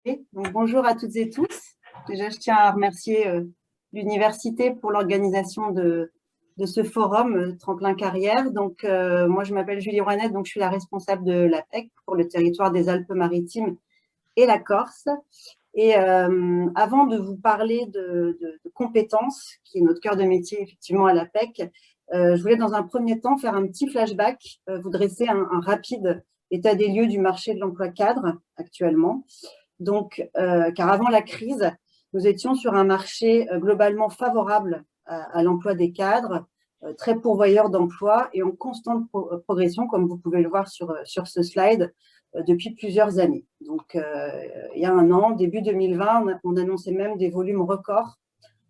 Donc, bonjour à toutes et tous. Déjà, je tiens à remercier l'université pour l'organisation de ce forum Tremplin Carrière. Donc, moi, je m'appelle Julie Rouanet, donc je suis la responsable de l'APEC pour le territoire des Alpes-Maritimes et la Corse. Et avant de vous parler de compétences, qui est notre cœur de métier effectivement à l'APEC, je voulais dans un premier temps faire un petit flashback, vous dresser un rapide état des lieux du marché de l'emploi cadre actuellement. Donc, car avant la crise, nous étions sur un marché globalement favorable à l'emploi des cadres, très pourvoyeur d'emplois et en constante progression, comme vous pouvez le voir sur ce slide, depuis plusieurs années. Donc, il y a un an, début 2020, on annonçait même des volumes records.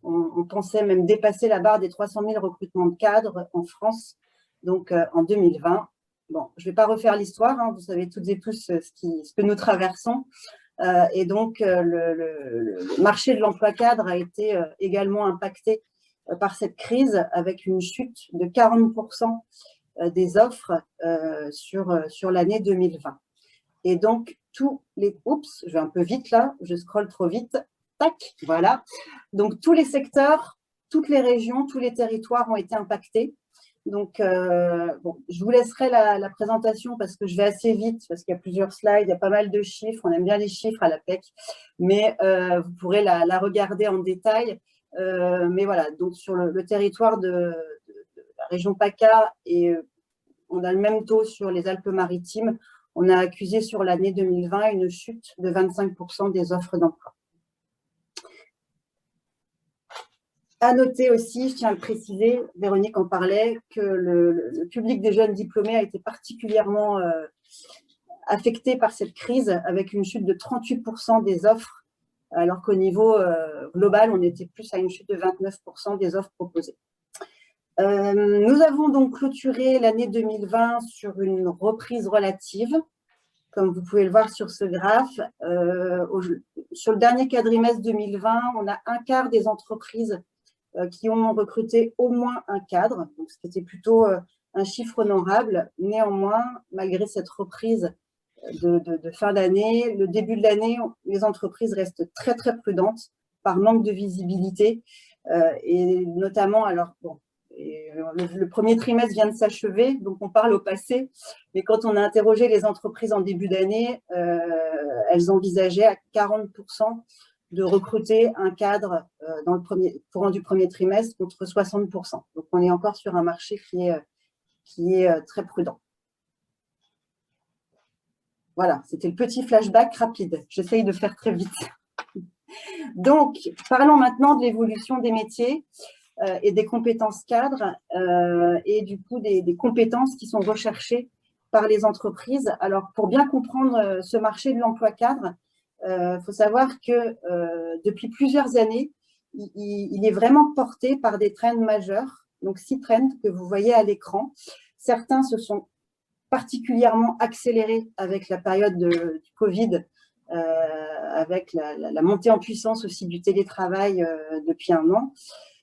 On pensait même dépasser la barre des 300 000 recrutements de cadres en France, donc en 2020. Bon, je ne vais pas refaire l'histoire, hein, vous savez toutes et tous ce que nous traversons. Et donc, le marché de l'emploi cadre a été également impacté par cette crise avec une chute de 40% des offres sur l'année 2020. Et donc, tous les… Oups, je vais un peu vite là, je scrolle trop vite. Tac, voilà. Donc, tous les secteurs, toutes les régions, tous les territoires ont été impactés. Donc, bon, je vous laisserai la présentation parce que je vais assez vite, parce qu'il y a plusieurs slides, il y a pas mal de chiffres, on aime bien les chiffres à l'APEC, mais vous pourrez la regarder en détail. Mais voilà, donc sur le territoire de la région PACA, et on a le même taux sur les Alpes-Maritimes, on a accusé sur l'année 2020 une chute de 25% des offres d'emploi. À noter aussi, je tiens à le préciser, Véronique en parlait, que le public des jeunes diplômés a été particulièrement affecté par cette crise, avec une chute de 38% des offres, alors qu'au niveau global, on était plus à une chute de 29% des offres proposées. Nous avons donc clôturé l'année 2020 sur une reprise relative, comme vous pouvez le voir sur ce graphe. Sur le dernier quadrimestre 2020, on a un quart des entreprises qui ont recruté au moins un cadre, donc ce qui était plutôt un chiffre honorable. Néanmoins, malgré cette reprise de fin d'année, le début de l'année, les entreprises restent très, très prudentes par manque de visibilité. Et notamment, alors, bon, le premier trimestre vient de s'achever, donc on parle au passé, mais quand on a interrogé les entreprises en début d'année, elles envisageaient à 40% de recruter un cadre dans le courant du premier trimestre contre 60%. Donc, on est encore sur un marché qui est très prudent. Voilà, c'était le petit flashback rapide. J'essaye de faire très vite. Donc, parlons maintenant de l'évolution des métiers et des compétences cadres et du coup des compétences qui sont recherchées par les entreprises. Alors, pour bien comprendre ce marché de l'emploi cadre, faut savoir que depuis plusieurs années, il est vraiment porté par des trends majeurs, donc 6 trends que vous voyez à l'écran. Certains se sont particulièrement accélérés avec la période du Covid, avec la montée en puissance aussi du télétravail depuis un an.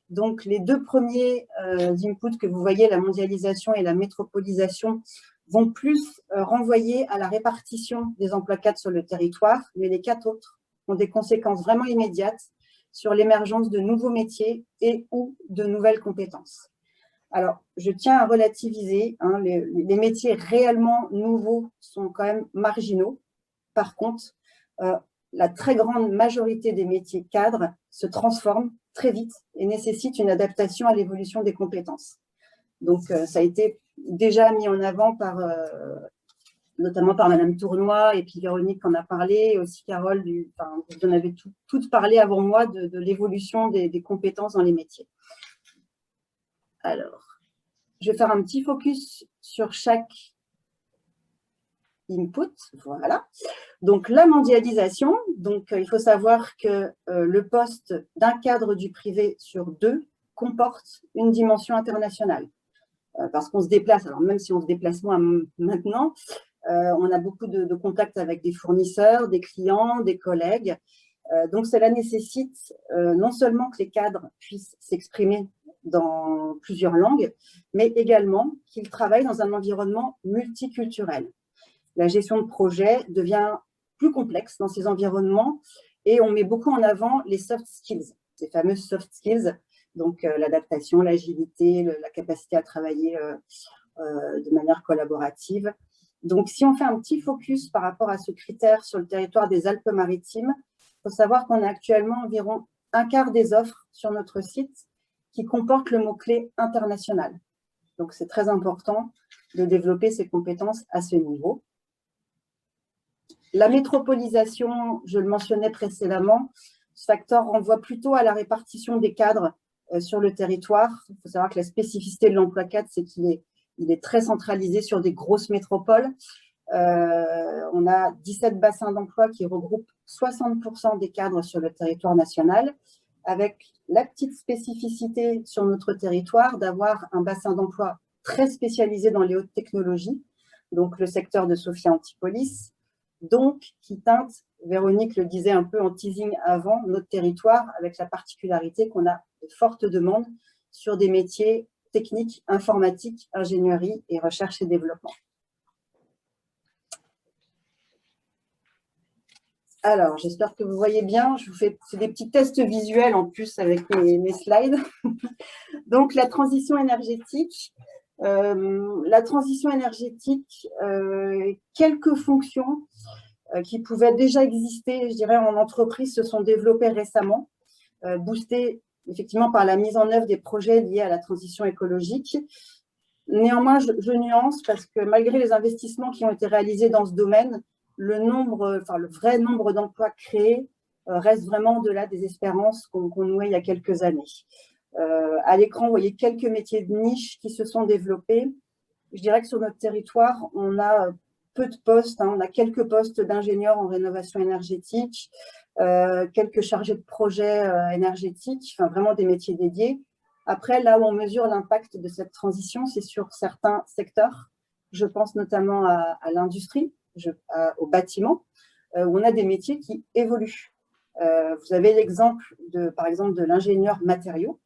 Donc, les deux premiers inputs que vous voyez, la mondialisation et la métropolisation, vont plus renvoyer à la répartition des emplois cadres sur le territoire, mais les 4 autres ont des conséquences vraiment immédiates sur l'émergence de nouveaux métiers et ou de nouvelles compétences. Alors, je tiens à relativiser, hein, les métiers réellement nouveaux sont quand même marginaux. Par contre, la très grande majorité des métiers cadres se transforment très vite et nécessitent une adaptation à l'évolution des compétences. Donc, ça a été déjà mis en avant notamment par Madame Tournoy, et puis Véronique en a parlé, et aussi Carole, vous en avez toutes parlé avant moi de l'évolution des compétences dans les métiers. Alors, je vais faire un petit focus sur chaque input, voilà. Donc, la mondialisation, donc il faut savoir que le poste d'un cadre du privé sur 2 comporte une dimension internationale. Parce qu'on se déplace, alors même si on se déplace moins maintenant, on a beaucoup de contacts avec des fournisseurs, des clients, des collègues. Donc, cela nécessite non seulement que les cadres puissent s'exprimer dans plusieurs langues, mais également qu'ils travaillent dans un environnement multiculturel. La gestion de projet devient plus complexes dans ces environnements et on met beaucoup en avant les soft skills, ces fameuses soft skills, donc l'adaptation, l'agilité, la capacité à travailler de manière collaborative. Donc, si on fait un petit focus par rapport à ce critère sur le territoire des Alpes-Maritimes, il faut savoir qu'on a actuellement environ un quart des offres sur notre site qui comportent le mot-clé international. Donc, c'est très important de développer ces compétences à ce niveau. La métropolisation, je le mentionnais précédemment, ce facteur renvoie plutôt à la répartition des cadres sur le territoire. Il faut savoir que la spécificité de l'emploi cadre, c'est qu'il est très centralisé sur des grosses métropoles. On a 17 bassins d'emploi qui regroupent 60% des cadres sur le territoire national, avec la petite spécificité sur notre territoire d'avoir un bassin d'emploi très spécialisé dans les hautes technologies, donc le secteur de Sophia Antipolis, donc qui teinte, Véronique le disait un peu en teasing avant, notre territoire, avec la particularité qu'on a de fortes demandes sur des métiers techniques, informatiques, ingénierie et recherche et développement. Alors, j'espère que vous voyez bien. Je vous fais des petits tests visuels en plus avec mes slides. Donc, la transition énergétique. Quelques fonctions qui pouvaient déjà exister, je dirais, en entreprise se sont développées récemment, boostées effectivement par la mise en œuvre des projets liés à la transition écologique. Néanmoins, je nuance parce que malgré les investissements qui ont été réalisés dans ce domaine, le vrai nombre d'emplois créés reste vraiment au-delà des espérances qu'on nouait il y a quelques années. À l'écran, vous voyez quelques métiers de niche qui se sont développés. Je dirais que sur notre territoire, on a peu de postes. On a quelques postes d'ingénieurs en rénovation énergétique, quelques chargés de projet énergétiques, enfin vraiment des métiers dédiés. Après, là où on mesure l'impact de cette transition, c'est sur certains secteurs. Je pense notamment à l'industrie, au bâtiment, où on a des métiers qui évoluent. Vous avez l'exemple, par exemple, de l'ingénieur matériaux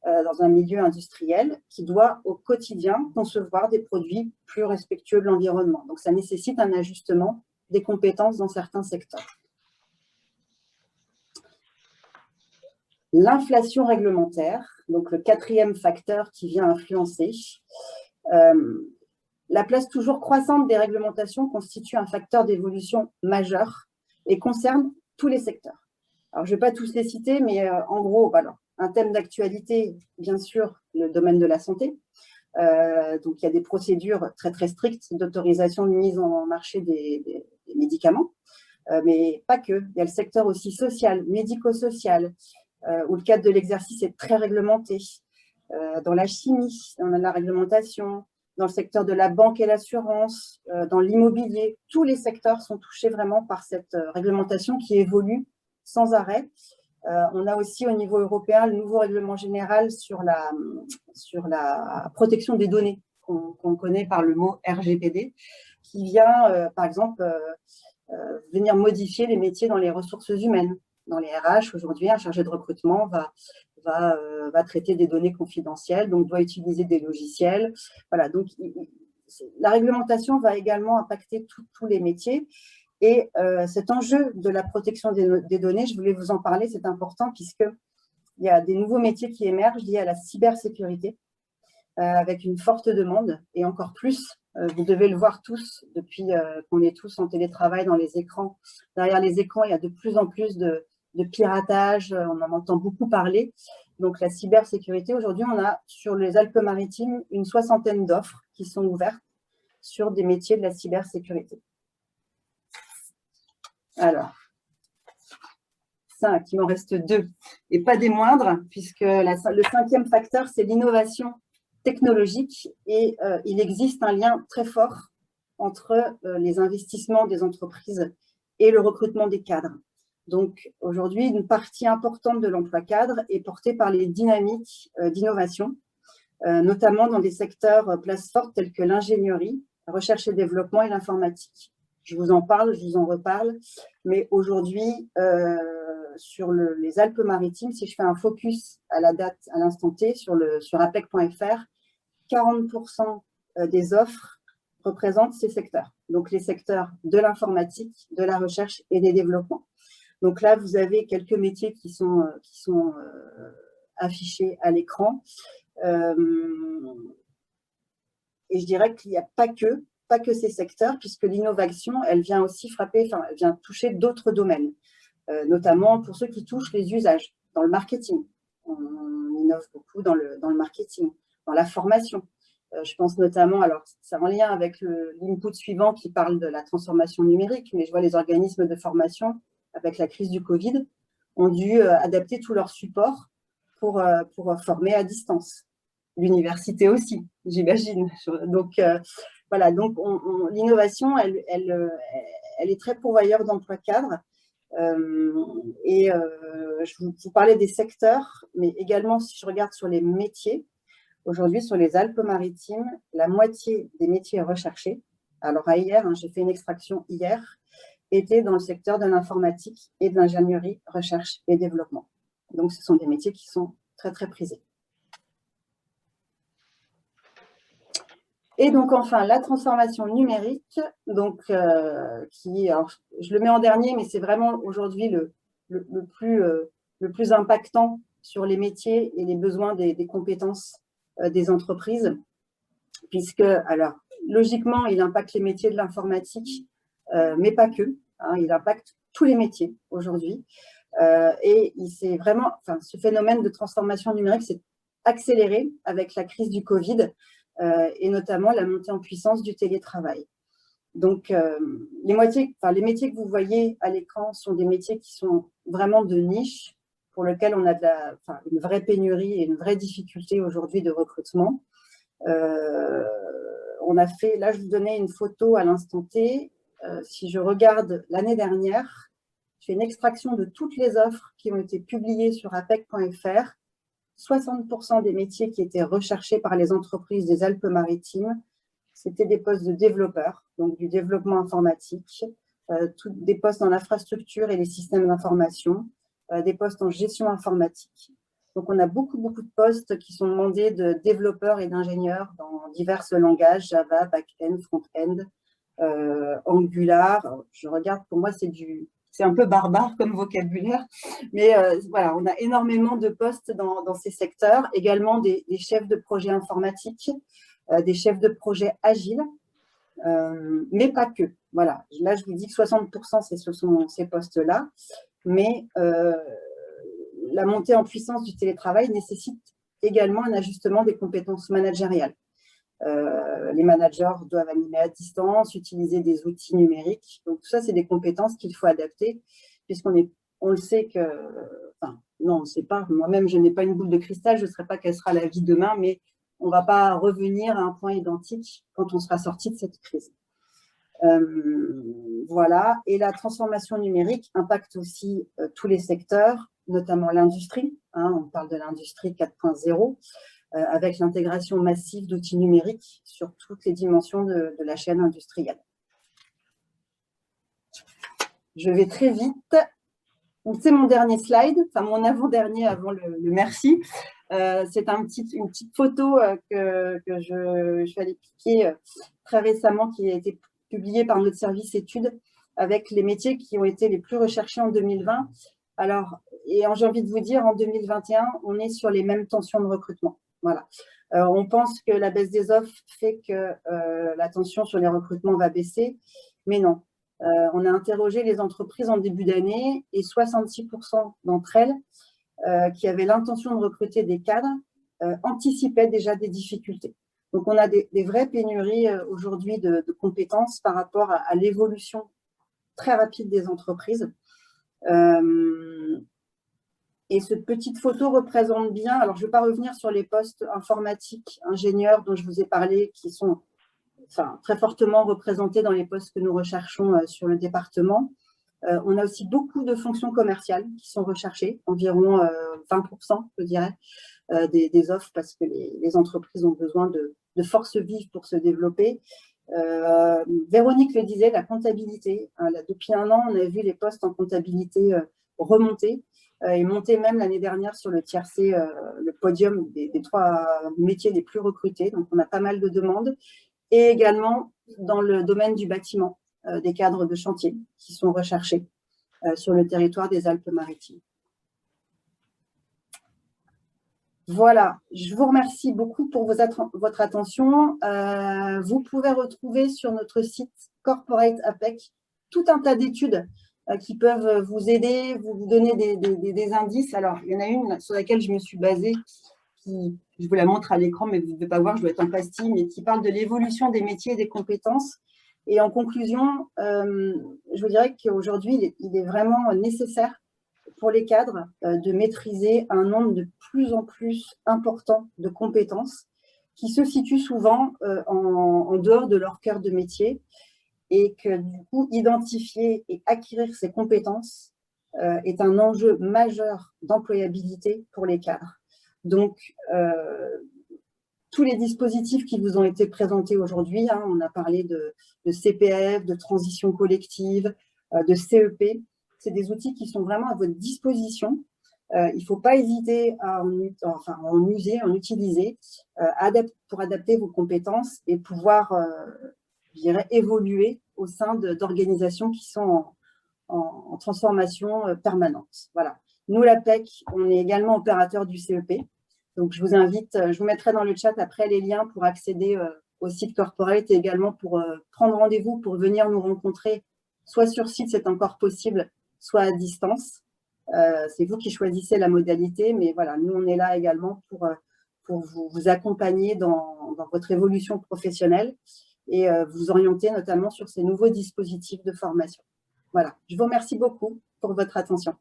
dans un milieu industriel qui doit au quotidien concevoir des produits plus respectueux de l'environnement. Donc, ça nécessite un ajustement des compétences dans certains secteurs. L'inflation réglementaire, donc le quatrième facteur qui vient influencer. La place toujours croissante des réglementations constitue un facteur d'évolution majeur et concerne tous les secteurs. Alors, je ne vais pas tous les citer, mais en gros, voilà, un thème d'actualité, bien sûr, le domaine de la santé. Donc, il y a des procédures très, très strictes d'autorisation de mise en marché des médicaments, mais pas que. Il y a le secteur aussi social, médico-social, où le cadre de l'exercice est très réglementé. Dans la chimie, on a la réglementation. Dans le secteur de la banque et l'assurance, dans l'immobilier, tous les secteurs sont touchés vraiment par cette réglementation qui évolue sans arrêt. On a aussi au niveau européen le nouveau règlement général sur la protection des données qu'on connaît par le mot RGPD, qui vient, par exemple, venir modifier les métiers dans les ressources humaines. Dans les RH, aujourd'hui, un chargé de recrutement va traiter des données confidentielles, donc doit utiliser des logiciels. Voilà, donc la réglementation va également impacter tous les métiers. Et cet enjeu de la protection des données, je voulais vous en parler, c'est important puisqu'il y a des nouveaux métiers qui émergent liés à la cybersécurité, avec une forte demande, et encore plus, vous devez le voir tous, depuis qu'on est tous en télétravail dans les écrans. Derrière les écrans, il y a de plus en plus de piratage, on en entend beaucoup parler. Donc la cybersécurité, aujourd'hui, on a sur les Alpes-Maritimes une 60aine d'offres qui sont ouvertes sur des métiers de la cybersécurité. Alors, 5, il m'en reste 2, et pas des moindres, puisque le 5e facteur, c'est l'innovation technologique, et il existe un lien très fort entre les investissements des entreprises et le recrutement des cadres. Donc, aujourd'hui, une partie importante de l'emploi cadre est portée par les dynamiques d'innovation, notamment dans des secteurs places fortes tels que l'ingénierie, la recherche et développement et l'informatique. Je vous en parle, je vous en reparle, mais aujourd'hui, sur les Alpes-Maritimes, si je fais un focus à la date, à l'instant T, sur apec.fr, 40% des offres représentent ces secteurs. donc les secteurs de l'informatique, de la recherche et des développements. Donc là, vous avez quelques métiers qui sont affichés à l'écran. Et je dirais qu'il n'y a pas que ces secteurs, puisque l'innovation, elle vient aussi frapper, enfin, elle vient toucher d'autres domaines, notamment pour ceux qui touchent les usages, dans le marketing. On innove beaucoup dans le marketing, dans la formation. Je pense notamment, alors c'est en lien avec l'input suivant qui parle de la transformation numérique, mais je vois les organismes de formation, avec la crise du Covid, ont dû adapter tout leur support pour former à distance. L'université aussi, j'imagine. Donc, voilà, donc l'innovation, elle est très pourvoyeur d'emplois cadres. Je vous parlais des secteurs, mais également, si je regarde sur les métiers, aujourd'hui, sur les Alpes-Maritimes, la moitié des métiers recherchés, alors à hier, j'ai fait une extraction hier, étaient dans le secteur de l'informatique et de l'ingénierie, recherche et développement. Donc, ce sont des métiers qui sont très, très prisés. Et donc, enfin, la transformation numérique, donc, alors, je le mets en dernier, mais c'est vraiment aujourd'hui le plus impactant sur les métiers et les besoins des compétences des entreprises, puisque, alors, logiquement, il impacte les métiers de l'informatique, mais pas que. Il impacte tous les métiers aujourd'hui. Et c'est vraiment, enfin, ce phénomène de transformation numérique s'est accéléré avec la crise du Covid et notamment la montée en puissance du télétravail. Donc, les métiers que vous voyez à l'écran sont des métiers qui sont vraiment de niche, pour lesquels on a une vraie pénurie et une vraie difficulté aujourd'hui de recrutement. On a fait, là je vous donnais une photo à l'instant T. Si je regarde l'année dernière, je fais une extraction de toutes les offres qui ont été publiées sur apec.fr. 60% des métiers qui étaient recherchés par les entreprises des Alpes-Maritimes, c'était des postes de développeurs, donc du développement informatique, des postes dans l'infrastructure et les systèmes d'information, des postes en gestion informatique. Donc, on a beaucoup de postes qui sont demandés de développeurs et d'ingénieurs dans divers langages, Java, back-end, front-end, Angular. Je regarde, pour moi, c'est un peu barbare comme vocabulaire, mais voilà, on a énormément de postes dans ces secteurs, également des chefs de projet informatiques, des chefs de projet agiles, mais pas que. Voilà, là je vous dis que 60% ce sont ces postes-là, mais la montée en puissance du télétravail nécessite également un ajustement des compétences managériales. Les managers doivent animer à distance, utiliser des outils numériques. Donc, tout ça, c'est des compétences qu'il faut adapter, puisqu'on le sait que… Enfin, non, on ne sait pas. Moi-même, je n'ai pas une boule de cristal. Je ne sais pas quelle sera la vie demain, mais on ne va pas revenir à un point identique quand on sera sorti de cette crise. Voilà. Et la transformation numérique impacte aussi tous les secteurs, notamment l'industrie. On parle de l'industrie 4.0. Avec l'intégration massive d'outils numériques sur toutes les dimensions de la chaîne industrielle. Je vais très vite. C'est mon dernier slide, enfin mon avant-dernier avant le merci. C'est une petite photo que je suis allée piquer très récemment, qui a été publiée par notre service études, avec les métiers qui ont été les plus recherchés en 2020. Alors, et j'ai envie de vous dire, en 2021, on est sur les mêmes tensions de recrutement. Voilà. On pense que la baisse des offres fait que la tension sur les recrutements va baisser, mais non. On a interrogé les entreprises en début d'année et 66% d'entre elles qui avaient l'intention de recruter des cadres anticipaient déjà des difficultés. Donc, on a des vraies pénuries aujourd'hui de compétences par rapport à l'évolution très rapide des entreprises. Et cette petite photo représente bien, alors je ne vais pas revenir sur les postes informatiques, ingénieurs dont je vous ai parlé, qui sont très fortement représentés dans les postes que nous recherchons sur le département. On a aussi beaucoup de fonctions commerciales qui sont recherchées, environ 20%, je dirais, des offres, parce que les entreprises ont besoin de forces vives pour se développer. Véronique le disait, la comptabilité. Là, depuis un an, on a vu les postes en comptabilité remonter et monter même l'année dernière sur le tiercé, le podium des 3 métiers les plus recrutés. Donc, on a pas mal de demandes. Et également dans le domaine du bâtiment, des cadres de chantier qui sont recherchés sur le territoire des Alpes-Maritimes. Voilà, je vous remercie beaucoup pour votre attention. Vous pouvez retrouver sur notre site Corporate APEC tout un tas d'études qui peuvent vous aider, vous donner des indices. Alors, il y en a une sur laquelle je me suis basée, je vous la montre à l'écran, mais vous ne devez pas voir, je dois être en pastille, mais qui parle de l'évolution des métiers et des compétences. Et en conclusion, je vous dirais qu'aujourd'hui, il est vraiment nécessaire pour les cadres de maîtriser un nombre de plus en plus important de compétences qui se situent souvent en dehors de leur cœur de métier, et que du coup, identifier et acquérir ces compétences est un enjeu majeur d'employabilité pour les cadres. Donc, tous les dispositifs qui vous ont été présentés aujourd'hui, hein, on a parlé de CPF, de transition collective, de CEP, c'est des outils qui sont vraiment à votre disposition. Il ne faut pas hésiter à en user, en utiliser pour adapter vos compétences et pouvoir, je dirais, évoluer au sein d'organisations qui sont en transformation permanente. Voilà. Nous, l'APEC, on est également opérateur du CEP. Donc, je vous invite, je vous mettrai dans le chat après les liens pour accéder au site Corporate et également pour prendre rendez-vous pour venir nous rencontrer, soit sur site, c'est encore possible, soit à distance. C'est vous qui choisissez la modalité, mais voilà, nous, on est là également pour vous accompagner dans votre évolution professionnelle et vous orienter notamment sur ces nouveaux dispositifs de formation. Voilà, je vous remercie beaucoup pour votre attention.